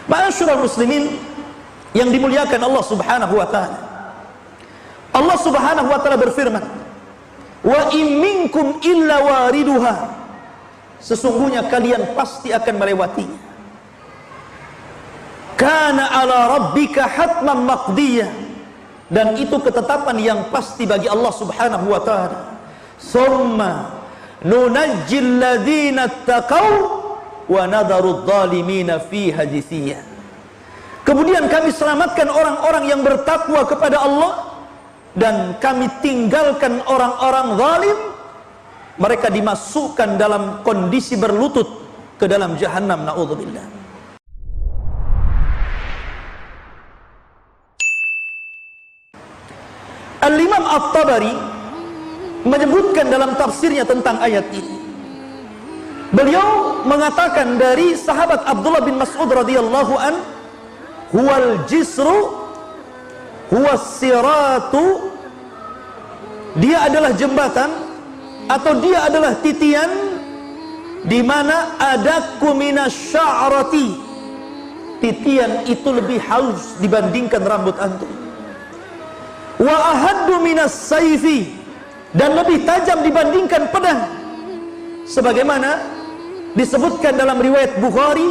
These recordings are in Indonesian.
Ma'asyiral muslimin yang dimuliakan Allah Subhanahu wa taala. Allah Subhanahu wa taala berfirman, "Wa in minkum illa wariduha." Sesungguhnya kalian pasti akan melewatinya. Kana ala rabbika hatman maqdiyah. Dan itu ketetapan yang pasti bagi Allah Subhanahu wa taala. Summa nunajjil ladzina taqaw wa nadharu adh-dhalimina fiha jithiya. Kemudian kami selamatkan orang-orang yang bertakwa kepada Allah, dan kami tinggalkan orang-orang zalim. Mereka dimasukkan dalam kondisi berlutut ke dalam jahannam, naudzubillah. Al-Imam At-Tabari menyebutkan dalam tafsirnya tentang ayat ini. Beliau mengatakan dari sahabat Abdullah bin Mas'ud radhiyallahu an, huwal jisru huwas siratu, dia adalah jembatan atau dia adalah titian di mana adaku minasya'rati. Titian itu lebih halus dibandingkan rambut antum. Wa ahaddu minas sayfi, dan lebih tajam dibandingkan pedang. Sebagaimana disebutkan dalam riwayat Bukhari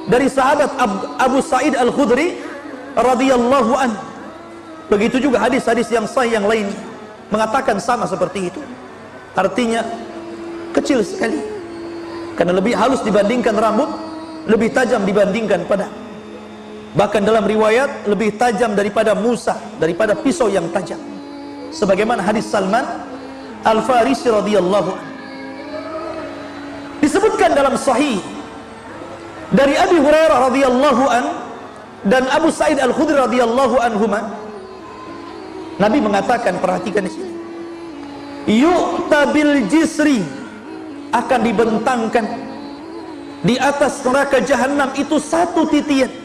dari sahabat Abu Sa'id Al-Khudri radhiyallahu an. Begitu juga hadis-hadis yang sahih yang lain mengatakan sama seperti itu. Artinya kecil sekali, karena lebih halus dibandingkan rambut, lebih tajam dibandingkan pedang. Bahkan dalam riwayat lebih tajam daripada Musa, daripada pisau yang tajam. Sebagaimana hadis Salman Al-Farisi radhiyallahu anhu. Disebutkan dalam sahih dari Abi Hurairah radhiyallahu an dan Abu Sa'id Al-Khudri radhiyallahu anhuma, Nabi mengatakan, perhatikan di sini, yu'ta bil jisri, akan dibentangkan di atas neraka jahanam itu satu titian.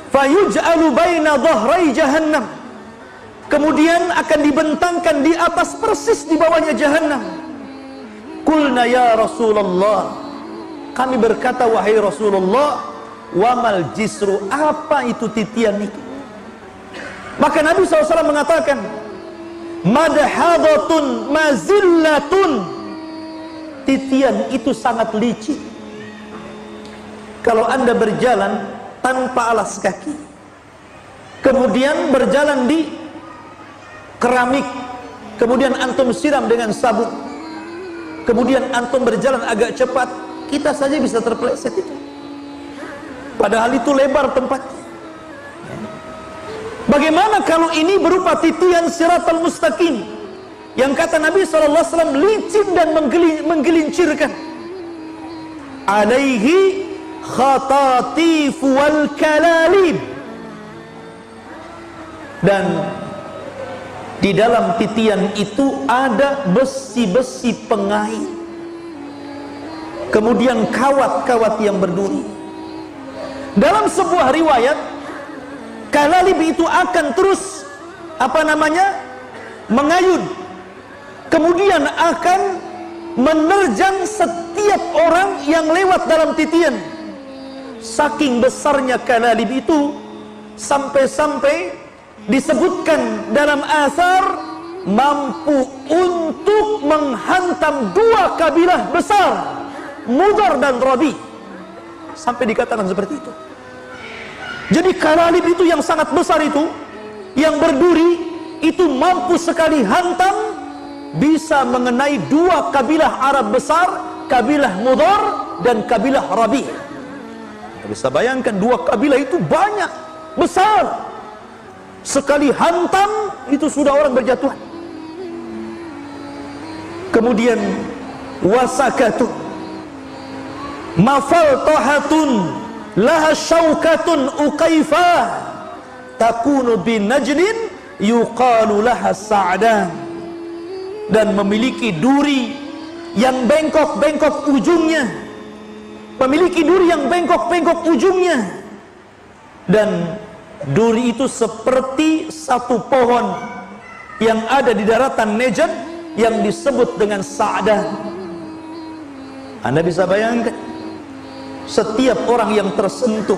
Fayuj'alu baina dhahrai jahannam, kemudian akan dibentangkan di atas persis di bawahnya jahannam. Qulna ya Rasulullah, kami berkata wahai Rasulullah, wamal jisru, apa itu titian itu? Maka Nabi SAW mengatakan, madhadatun mazillatun, titian itu sangat licin. Kalau anda berjalan tanpa alas kaki, kemudian berjalan di keramik, kemudian antum siram dengan sabun, kemudian antum berjalan agak cepat, kita saja bisa terpeleset itu, padahal itu lebar tempatnya. Bagaimana kalau ini berupa titian siratal mustaqim yang kata Nabi SAW licin dan menggelincirkan? Alaihi khatatif wal kalalib, dan di dalam titian itu ada besi-besi pengait, kemudian kawat-kawat yang berduri. Dalam sebuah riwayat, kalalib itu akan terus mengayun, kemudian akan menerjang setiap orang yang lewat dalam titian. Saking besarnya kalalib itu, sampai-sampai disebutkan dalam asar mampu untuk menghantam dua kabilah besar, Mudar dan Rabi. Sampai dikatakan seperti itu. Jadi kalalib itu yang sangat besar itu, yang berduri itu mampu sekali hantam, bisa mengenai dua kabilah Arab besar, kabilah Mudar dan kabilah Rabi. Bisa bayangkan dua kabilah itu banyak, besar. Sekali hantam itu sudah orang berjatuhan. Kemudian wasakatun mafaltahatun laha syaukatun uqaifah takunu bin najdin yuqalu laha sa'dan, dan memiliki duri yang bengkok-bengkok ujungnya, memiliki duri yang bengkok-bengkok ujungnya, dan duri itu seperti satu pohon yang ada di daratan Najd yang disebut dengan Sa'dan. Anda bisa bayangkan setiap orang yang tersentuh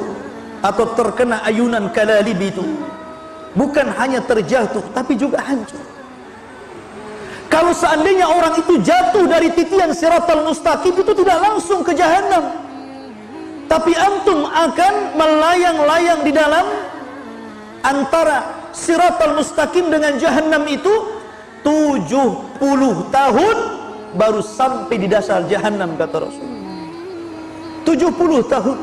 atau terkena ayunan kalalib itu bukan hanya terjatuh tapi juga hancur. Kalau seandainya orang itu jatuh dari titian siratal mustaqim, itu tidak langsung ke jahanam, tapi antum akan melayang-layang di dalam antara siratal mustaqim dengan jahanam itu 70 tahun baru sampai di dasar jahanam, kata Rasul. 70 tahun.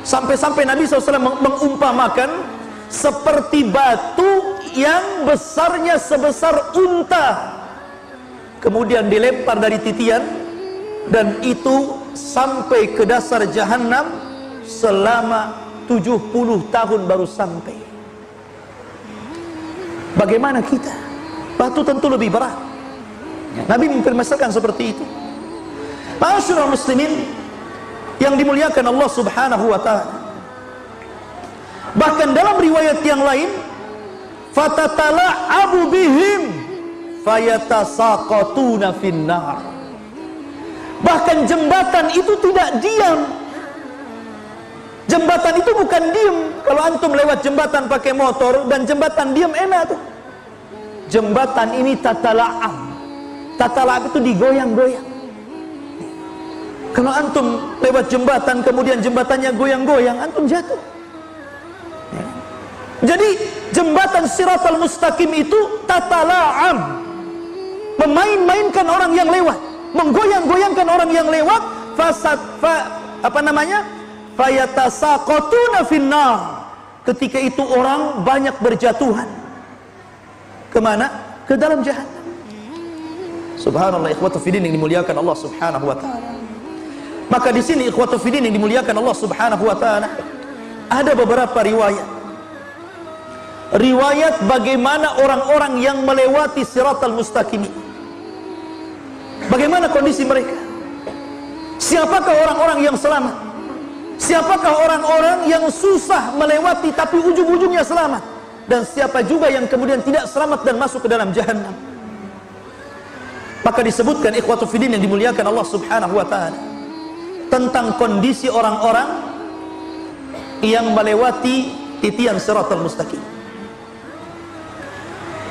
Sampai-sampai Nabi SAW mengumpamakan seperti batu yang besarnya sebesar unta, kemudian dilempar dari titian, dan itu sampai ke dasar jahanam selama 70 tahun baru sampai. Bagaimana kita? Batu tentu lebih berat. Nabi mempermasalahkan seperti itu. Ma'asyiral muslimin yang dimuliakan Allah Subhanahu wa ta'ala, bahkan dalam riwayat yang lain, fatatala'abu bihim fayatasaqatuna finnar. Bahkan jembatan itu tidak diam. Jembatan itu bukan diam. Kalau antum lewat jembatan pakai motor dan jembatan diam, enak tuh. Jembatan ini tatala'ab. Tatala'ab itu digoyang-goyang. Kalau antum lewat jembatan kemudian jembatannya goyang-goyang, antum jatuh. Jadi jembatan siratal mustaqim itu tatala'am, memain-mainkan orang yang lewat, menggoyang-goyangkan orang yang lewat. Fayatasaqatuna finnar. Ketika itu orang banyak berjatuhan. Kemana? Ke dalam jahanam. Subhanallah, ikhwatu fiddin yang dimuliakan Allah Subhanahu wa ta'ala. Maka di sini ikhwatu fiddin yang dimuliakan Allah Subhanahu wa ta'ala, ada beberapa riwayat bagaimana orang-orang yang melewati siratal mustaqim. Bagaimana kondisi mereka? Siapakah orang-orang yang selamat? Siapakah orang-orang yang susah melewati tapi ujung-ujungnya selamat? Dan siapa juga yang kemudian tidak selamat dan masuk ke dalam jahanam? Maka disebutkan ikhwatu fiddin yang dimuliakan Allah Subhanahu wa ta'ala tentang kondisi orang-orang yang melewati titian siratal mustaqim.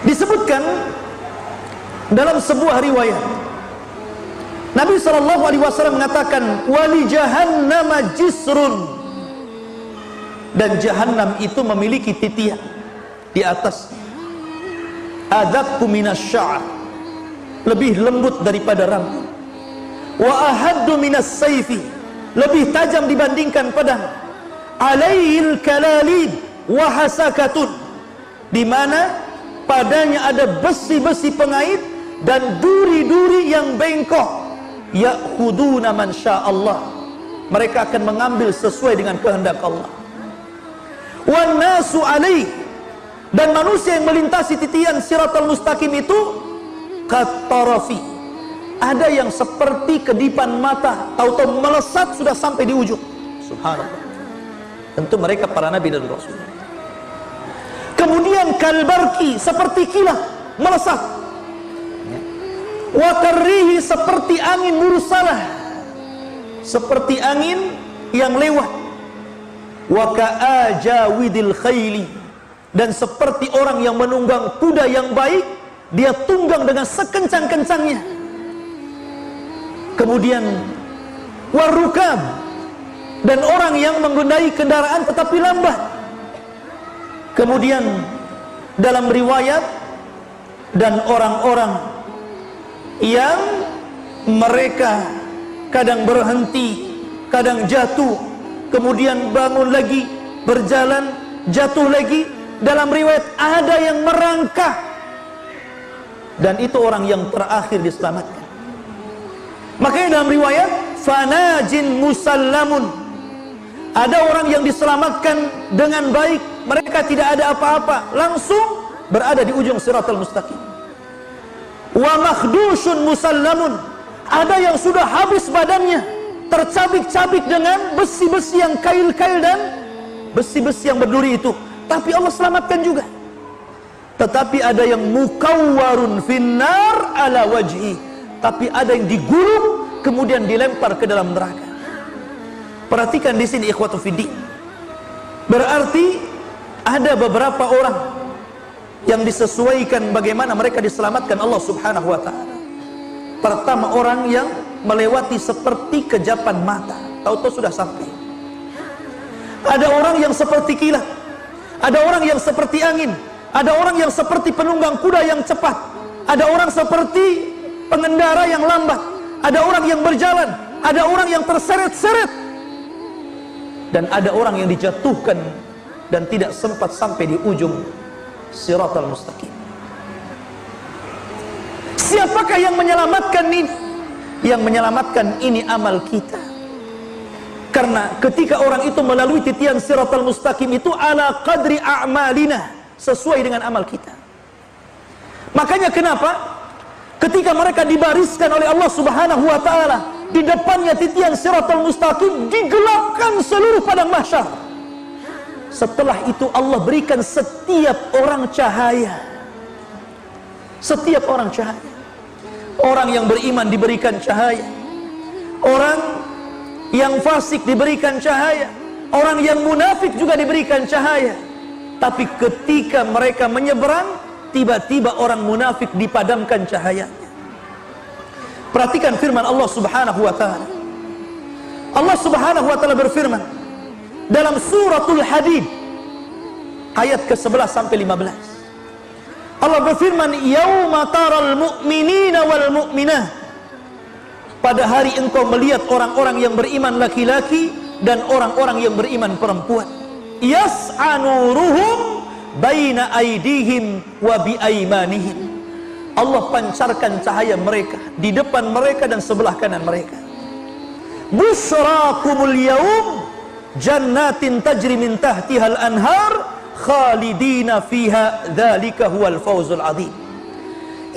Disebutkan dalam sebuah riwayat, Nabi SAW mengatakan, wali jahannam jisrun, dan jahannam itu memiliki titian di atas, adaqu minas sya'r, lebih lembut daripada rambut, wa ahaddu minas sayfi, lebih tajam dibandingkan pedang, alaihil kalalid wa hasakatun, di mana padanya ada besi-besi pengait dan duri-duri yang bengkok. Ya'khuduna man sya'allah, mereka akan mengambil sesuai dengan kehendak Allah. Wan nasu alaih, dan manusia yang melintasi titian siratal mustaqim itu katarafi, ada yang seperti kedipan mata, tahu-tahu melesat sudah sampai di ujung. Subhanallah. Tentu mereka para nabi dan rasul. Kemudian kalbarki, seperti kilat melesat. Wa karrihi, seperti angin mursalah, seperti angin yang lewat. Wa ka'ajawidil khayli, dan seperti orang yang menunggang kuda yang baik, dia tunggang dengan sekencang-kencangnya. Kemudian warukab, dan orang yang mengendarai kendaraan tetapi lambat. Kemudian dalam riwayat, dan orang-orang yang mereka kadang berhenti, kadang jatuh, kemudian bangun lagi, berjalan, jatuh lagi. Dalam riwayat ada yang merangkak, dan itu orang yang terakhir diselamatkan. Makanya dalam riwayat fanajin musallamun, ada orang yang diselamatkan dengan baik, mereka tidak ada apa-apa, langsung berada di ujung siratal mustaqim. Wa makhdushun musallamun, ada yang sudah habis badannya, tercabik-cabik dengan besi-besi yang kail-kail dan besi-besi yang berduri itu, tapi Allah selamatkan juga. Tetapi ada yang mukawwarun finnar ala wajhi, tapi ada yang digulung kemudian dilempar ke dalam neraka. Perhatikan di sini ikhwatu fiddin. Berarti ada beberapa orang yang disesuaikan bagaimana mereka diselamatkan Allah Subhanahu wa taala. Pertama, orang yang melewati seperti kejapan mata, tahu-tahu sudah sampai. Ada orang yang seperti kilat, ada orang yang seperti angin, ada orang yang seperti penunggang kuda yang cepat, ada orang seperti pengendara yang lambat, ada orang yang berjalan, ada orang yang terseret-seret, dan ada orang yang dijatuhkan dan tidak sempat sampai di ujung Shiratal Mustaqim. Siapakah yang menyelamatkan ini? Yang menyelamatkan ini amal kita. Karena ketika orang itu melalui titian Shiratal Mustaqim itu ala qadri a'malina, sesuai dengan amal kita. Makanya kenapa ketika mereka dibariskan oleh Allah Subhanahu wa taala, di depannya titian Shiratal Mustaqim, digelapkan seluruh padang mahsyar. Setelah itu Allah berikan setiap orang cahaya. Setiap orang cahaya. Orang yang beriman diberikan cahaya, orang yang fasik diberikan cahaya, orang yang munafik juga diberikan cahaya. Tapi ketika mereka menyeberang, tiba-tiba orang munafik dipadamkan cahayanya. Perhatikan firman Allah Subhanahu wa taala. Allah Subhanahu wa taala berfirman dalam suratul Hadid ayat ke-11 sampai 15. Allah berfirman, yauma taral mu'minina wal mu'minah, pada hari engkau melihat orang-orang yang beriman laki-laki dan orang-orang yang beriman perempuan, yas'a nuruhum baina aydihim wa bi aymanihim, Allah pancarkan cahaya mereka di depan mereka dan sebelah kanan mereka. Busyrakumul yaum jannatin tajri min tahtihal anhar khalidina fiha dzalika huwal fawzul adzim.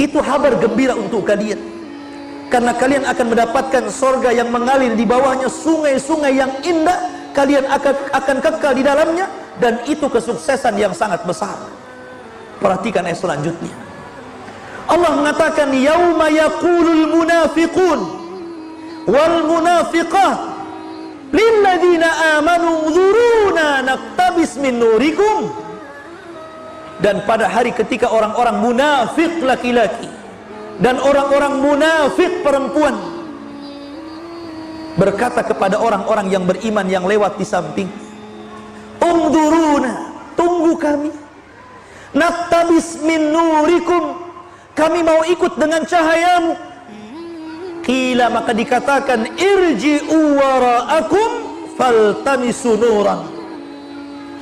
Itu kabar gembira untuk kalian, karena kalian akan mendapatkan surga yang mengalir di bawahnya sungai-sungai yang indah. Kalian akan kekal di dalamnya, dan itu kesuksesan yang sangat besar. Perhatikan ayat selanjutnya. Allah mengatakan, yauma yaqulul munafiqun wal munafiqat lilladzina amanu dzuruna naqtabis min nurikum. Dan pada hari ketika orang-orang munafik laki-laki dan orang-orang munafik perempuan berkata kepada orang-orang yang beriman yang lewat di samping, umdzuruna, tunggu kami, naqtabis min nurikum, kami mau ikut dengan cahayamu. Qila, maka dikatakan, irji'u wara'akum faltamisu nuran.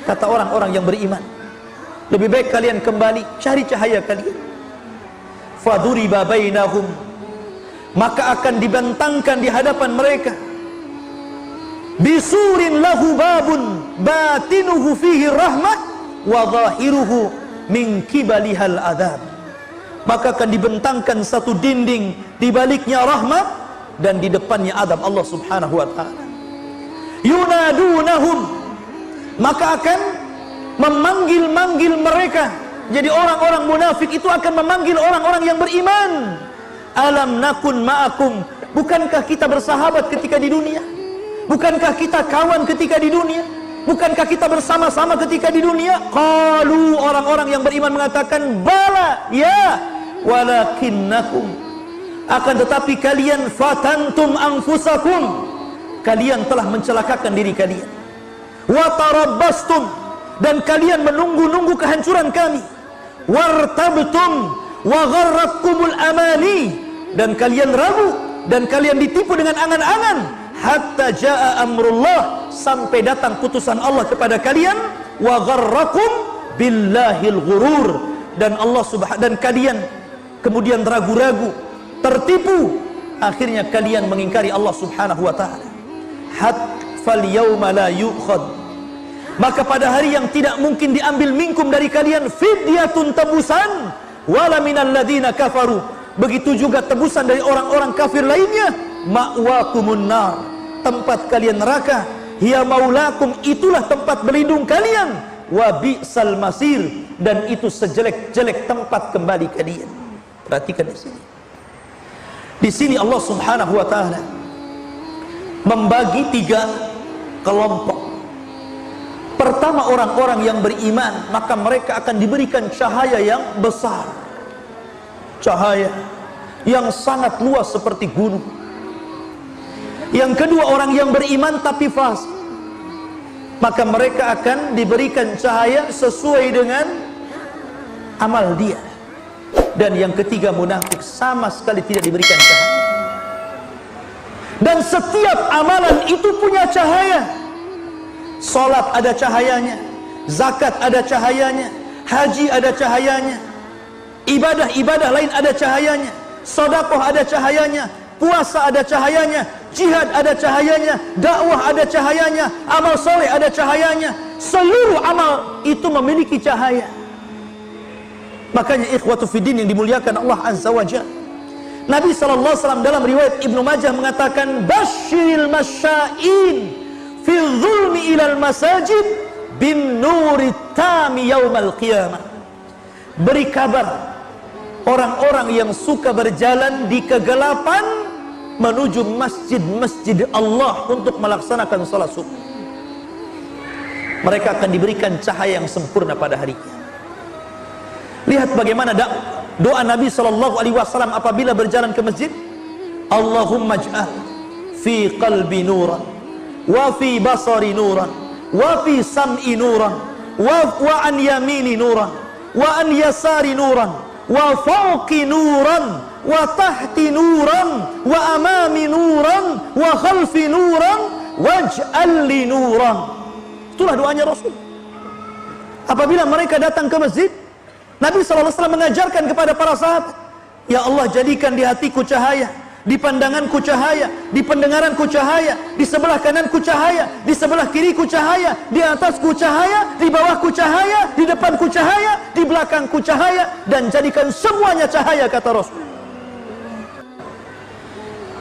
Kata orang-orang yang beriman, lebih baik kalian kembali cari cahaya kalian. Faduriba bainahum, maka akan dibentangkan di hadapan mereka, bisurin lahu babun batinuhu fihi rahmah wa zahiruhu min kibalihal adab. Maka akan dibentangkan satu dinding, di baliknya rahmat dan di depannya adab Allah Subhanahu wa taala. Yunadunahum, maka akan memanggil-manggil mereka. Jadi orang-orang munafik itu akan memanggil orang-orang yang beriman. Alam nakun ma'akum, bukankah kita bersahabat ketika di dunia? Bukankah kita kawan ketika di dunia? Bukankah kita bersama-sama ketika di dunia? Qalu, orang-orang yang beriman mengatakan, bala, ya, walakinnakum, akan tetapi kalian, fatantum anfusakum, kalian telah mencelakakan diri kalian, wa tarabbastum, dan kalian menunggu-nunggu kehancuran kami, wartabtum wa gharratkumul amani, dan kalian ragu dan kalian ditipu dengan angan-angan, hatta jaa amrullah, sampai datang putusan Allah kepada kalian, wa gharrakum billahil ghurur, dan Allah dan kalian kemudian ragu-ragu, tertipu, akhirnya kalian mengingkari Allah Subhanahu wa taala. Fal yauma la yu'khad, maka pada hari yang tidak mungkin diambil minkum dari kalian, fidyatun, tebusan, wala minal ladzina kafaru, begitu juga tebusan dari orang-orang kafir lainnya, ma'wakumun nar, tempat kalian neraka, hiya maulakum, itulah tempat berlindung kalian, wa bi'sal masir, dan itu sejelek-jelek tempat kembali kalian. Perhatikan di sini. Di sini Allah Subhanahu wa taala membagi tiga kelompok. Pertama, orang-orang yang beriman, maka mereka akan diberikan cahaya yang besar, cahaya yang sangat luas seperti gunung. Yang kedua, orang yang beriman tapi fasik, maka mereka akan diberikan cahaya sesuai dengan amal dia. Dan yang ketiga, munafik sama sekali tidak diberikan cahaya. Dan setiap amalan itu punya cahaya. Salat ada cahayanya, zakat ada cahayanya, haji ada cahayanya, ibadah-ibadah lain ada cahayanya, sedekah ada cahayanya, puasa ada cahayanya, jihad ada cahayanya, dakwah ada cahayanya, amal soleh ada cahayanya. Seluruh amal itu memiliki cahaya. Makanya ikhwatu fiddin yang dimuliakan Allah Azza wa Jalla, Nabi SAW dalam riwayat Ibnu Majah mengatakan, basyiril masya'in fi zulmi ilal masajid bin nuri tami yaumal qiyamah. Beri kabar orang-orang yang suka berjalan di kegelapan menuju masjid-masjid Allah untuk melaksanakan salat subuh. Mereka akan diberikan cahaya yang sempurna pada hari kiamat. Lihat bagaimana doa Nabi SAW apabila berjalan ke masjid. Allahumma ij'al fi qalbi nuran, wa fi basari nuran, wa fi sam'i nuran, wa an yamini nuran, wa an yasari nuran, wa fawqi nuran, wa tahti nuran, wa amami nuran, wa khalfi nuran, waj'al li nuran. Itulah doanya Rasul. Apabila mereka datang ke masjid, Nabi SAW mengajarkan kepada para sahabat, ya Allah, jadikan di hatiku cahaya, di pandanganku cahaya, di pendengaranku cahaya, di sebelah kananku cahaya, di sebelah kiriku cahaya, di atasku cahaya, di bawahku cahaya, di depanku cahaya, di belakangku cahaya, dan jadikan semuanya cahaya, kata Rasul.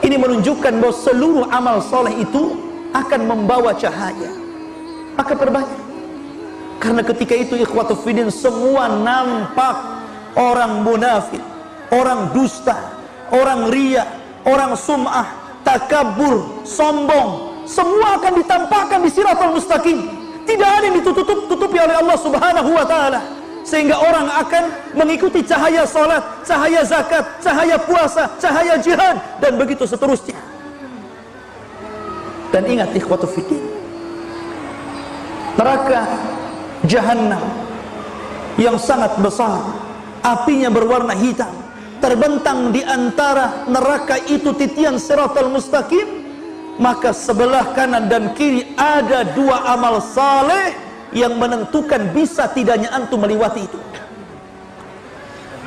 Ini menunjukkan bahwa seluruh amal soleh itu akan membawa cahaya. Maka perbanyak. Karena ketika itu ikhwatu fiddin, semua nampak. Orang munafik, orang dusta, orang riya, orang sum'ah, takabur, sombong, semua akan ditampakkan di siratal mustaqim. Tidak ada yang ditutupi oleh Allah Subhanahu wa ta'ala, sehingga orang akan mengikuti cahaya salat, cahaya zakat, cahaya puasa, cahaya jihad, dan begitu seterusnya. Dan ingat ikhwatu fiddin, neraka Jahannam yang sangat besar, apinya berwarna hitam, terbentang di antara neraka itu titian siratal mustaqim. Maka sebelah kanan dan kiri ada dua amal saleh yang menentukan bisa tidaknya antum melewati itu.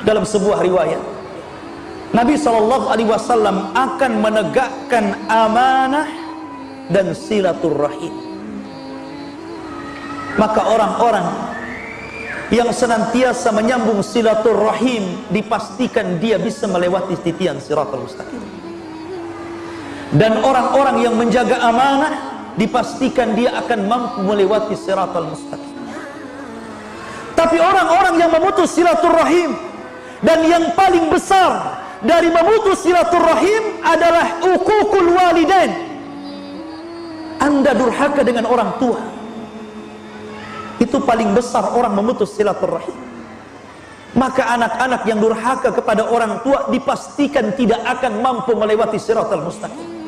Dalam sebuah riwayat, Nabi SAW akan menegakkan amanah dan silaturrahim. Maka orang-orang yang senantiasa menyambung silaturrahim dipastikan dia bisa melewati titian siratal mustaqim. Dan orang-orang yang menjaga amanah dipastikan dia akan mampu melewati siratal mustaqim. Tapi orang-orang yang memutus silaturrahim, dan yang paling besar dari memutus silaturrahim adalah uququl walidain. Anda durhaka dengan orang tua, itu paling besar orang memutus silaturrahim. Maka anak-anak yang durhaka kepada orang tua dipastikan tidak akan mampu melewati siratal mustaqim.